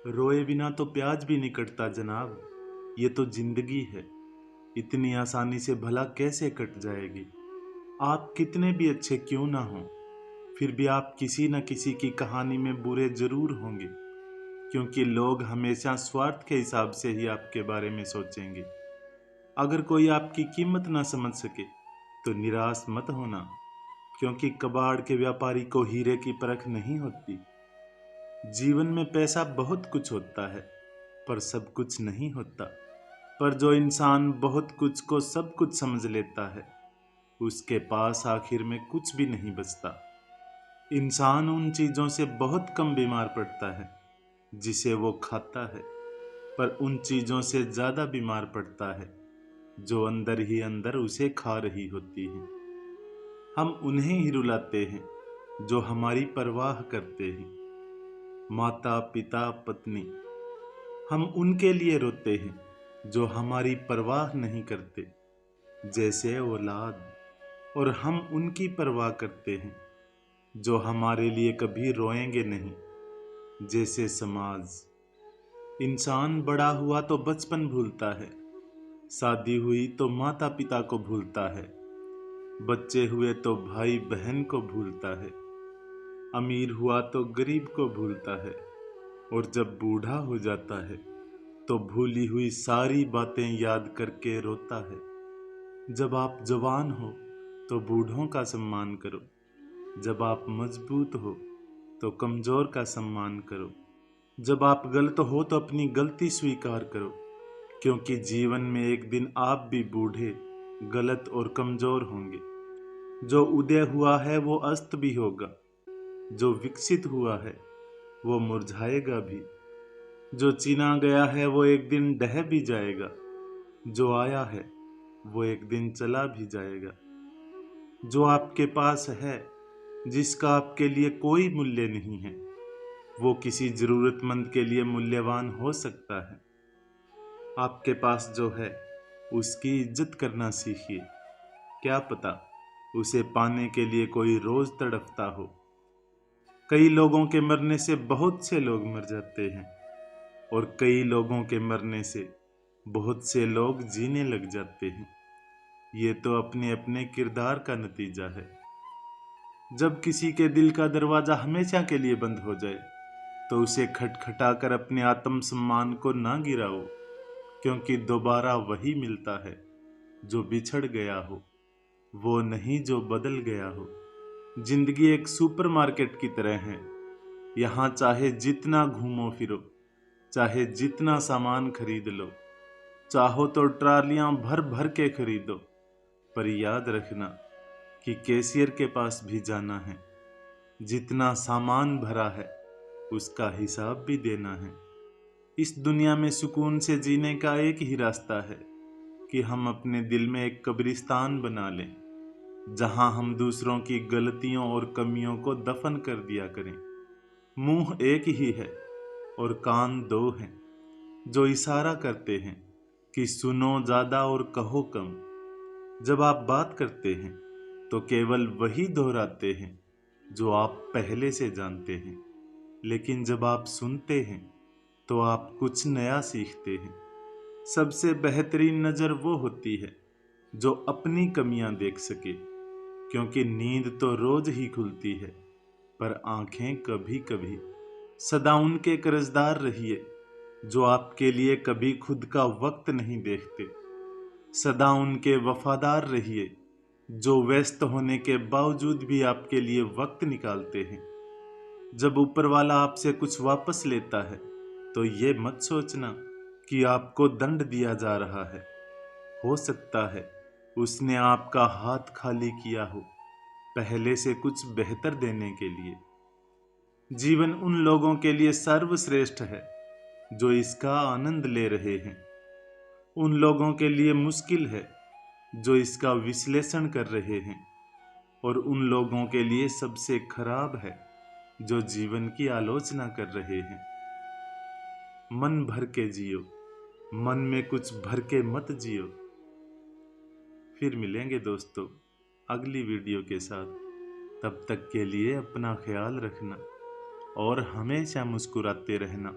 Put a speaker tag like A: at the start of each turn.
A: रोए बिना तो प्याज भी नहीं कटता जनाब। ये तो जिंदगी है, इतनी आसानी से भला कैसे कट जाएगी। आप कितने भी अच्छे क्यों ना हो, फिर भी आप किसी न किसी की कहानी में बुरे जरूर होंगे, क्योंकि लोग हमेशा स्वार्थ के हिसाब से ही आपके बारे में सोचेंगे। अगर कोई आपकी कीमत ना समझ सके तो निराश मत होना, क्योंकि कबाड़ के व्यापारी को हीरे की परख नहीं होती। जीवन में पैसा बहुत कुछ होता है, पर सब कुछ नहीं होता। पर जो इंसान बहुत कुछ को सब कुछ समझ लेता है, उसके पास आखिर में कुछ भी नहीं बचता। इंसान उन चीजों से बहुत कम बीमार पड़ता है जिसे वो खाता है, पर उन चीजों से ज्यादा बीमार पड़ता है जो अंदर ही अंदर उसे खा रही होती हैं। हम उन्हें ही रुलाते हैं जो हमारी परवाह करते हैं। माता पिता पत्नी, हम उनके लिए रोते हैं जो हमारी परवाह नहीं करते, जैसे औलाद। और हम उनकी परवाह करते हैं जो हमारे लिए कभी रोएंगे नहीं, जैसे समाज। इंसान बड़ा हुआ तो बचपन भूलता है, शादी हुई तो माता पिता को भूलता है, बच्चे हुए तो भाई बहन को भूलता है, अमीर हुआ तो गरीब को भूलता है, और जब बूढ़ा हो जाता है तो भूली हुई सारी बातें याद करके रोता है। जब आप जवान हो तो बूढ़ों का सम्मान करो, जब आप मजबूत हो तो कमजोर का सम्मान करो, जब आप गलत हो तो अपनी गलती स्वीकार करो, क्योंकि जीवन में एक दिन आप भी बूढ़े, गलत और कमजोर होंगे। जो उदय हुआ है वो अस्त भी होगा, जो विकसित हुआ है वो मुरझाएगा भी, जो चीना गया है वो एक दिन ढह भी जाएगा, जो आया है वो एक दिन चला भी जाएगा। जो आपके पास है, जिसका आपके लिए कोई मूल्य नहीं है, वो किसी जरूरतमंद के लिए मूल्यवान हो सकता है। आपके पास जो है उसकी इज्जत करना सीखिए। क्या पता उसे पाने के लिए कोई रोज तड़पता हो। कई लोगों के मरने से बहुत से लोग मर जाते हैं, और कई लोगों के मरने से बहुत से लोग जीने लग जाते हैं। ये तो अपने अपने किरदार का नतीजा है। जब किसी के दिल का दरवाजा हमेशा के लिए बंद हो जाए तो उसे खटखटाकर अपने आत्मसम्मान को ना गिराओ, क्योंकि दोबारा वही मिलता है जो बिछड़ गया हो, वो नहीं जो बदल गया हो। जिंदगी एक सुपरमार्केट की तरह है। यहाँ चाहे जितना घूमो फिरो, चाहे जितना सामान खरीद लो, चाहो तो ट्रालियां भर भर के खरीदो, पर याद रखना कि कैशियर के पास भी जाना है। जितना सामान भरा है उसका हिसाब भी देना है। इस दुनिया में सुकून से जीने का एक ही रास्ता है कि हम अपने दिल में एक कब्रिस्तान बना लें, जहां हम दूसरों की गलतियों और कमियों को दफन कर दिया करें। मुंह एक ही है और कान दो हैं, जो इशारा करते हैं कि सुनो ज्यादा और कहो कम। जब आप बात करते हैं तो केवल वही दोहराते हैं जो आप पहले से जानते हैं, लेकिन जब आप सुनते हैं तो आप कुछ नया सीखते हैं। सबसे बेहतरीन नज़र वो होती है जो अपनी कमियां देख सके, क्योंकि नींद तो रोज ही खुलती है, पर आंखें कभी कभी। सदा उनके कर्जदार रहिए जो आपके लिए कभी खुद का वक्त नहीं देखते। सदा उनके वफादार रहिए जो व्यस्त होने के बावजूद भी आपके लिए वक्त निकालते हैं। जब ऊपर वाला आपसे कुछ वापस लेता है तो ये मत सोचना कि आपको दंड दिया जा रहा है। हो सकता है उसने आपका हाथ खाली किया हो, पहले से कुछ बेहतर देने के लिए। जीवन उन लोगों के लिए सर्वश्रेष्ठ है जो इसका आनंद ले रहे हैं। उन लोगों के लिए मुश्किल है जो इसका विश्लेषण कर रहे हैं, और उन लोगों के लिए सबसे खराब है जो जीवन की आलोचना कर रहे हैं। मन भर के जियो, मन में कुछ भर के मत जियो। फिर मिलेंगे दोस्तों अगली वीडियो के साथ। तब तक के लिए अपना ख्याल रखना और हमेशा मुस्कुराते रहना।